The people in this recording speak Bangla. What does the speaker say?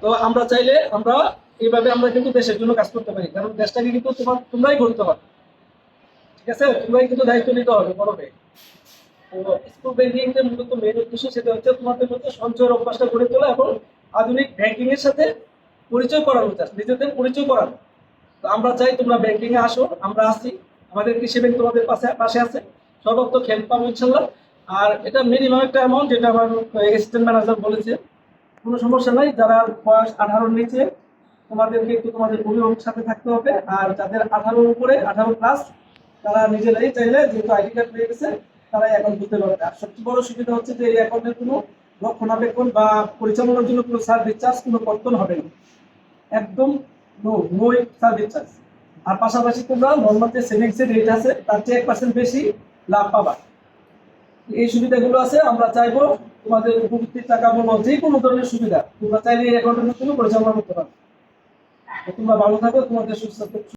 তো আমরা চাইলে আমরা এইভাবে আমরা কিন্তু দেশের জন্য কাজ করতে পারি, কারণ দেশটাকে কিন্তু তোমরাই গড়তে হবে। ঠিক আছে, তোমরাই কিন্তু দায়িত্ব নিতে হবে বড় হয়ে। তো স্কুল ব্যাংকিং এর মূলত মেইন উদ্দেশ্য সেটা হচ্ছে তোমাদের মধ্যে সঞ্চয়ের অভ্যাসটা গড়ে তোলা এবং আধুনিক ব্যাংকিং এর সাথে পরিচয় করানো, চাষ নিজেদের পরিচয় করানো। তো আমরা চাই তোমরা ব্যাংকিং এ আসো, আমরা আছি, আমাদের কৃষি ব্যাংক তোমাদের পাশে পাশে আছে, সর্বাত্মক হেল্প পাবো ইনশাল্লাহ। আর এটা মিনিমাম একটা অ্যামাউন্ট, যেটা আমার অ্যাসিস্ট্যান্ট ম্যানেজার বলেছে, কোনো সমস্যা নাই। যারা বয়স 18-র নিচে তোমাদেরকে একটু তোমাদের অভিভাবকের সাথে থাকতে হবে, আর যাদের 18-র উপরে 18+ তারা নিজেরাই চাইলে, যেহেতু আইডি কার্ড পেয়ে গেছে, তারা অ্যাকাউন্ট খুলতে পারবে। আর সবচেয়ে বড় সুবিধা হচ্ছে যে এই অ্যাকাউন্টের কোনো রক্ষণাবেক্ষণ বা পরিচালনার জন্য কোনো সার্ভিস চার্জ, কোনো কর্তন হবে না, একদম নো সার্ভিস চার্জ। আর পাশাপাশি তোমরা নর্মাল যে সেভিংস এর রেট আছে তার চেয়ে 1% বেশি লাভ পাবা। এই সুবিধাগুলো আছে, আমরা চাইবো তোমাদের উপবৃত্তির টাকা বলো, যে কোনো ধরনের সুবিধা তোমরা চাইলে এই অ্যাকাউন্টের মাধ্যমে পরিচালনা করতে পারো। তোমরা ভালো থাকো, তোমাদের সুস্থ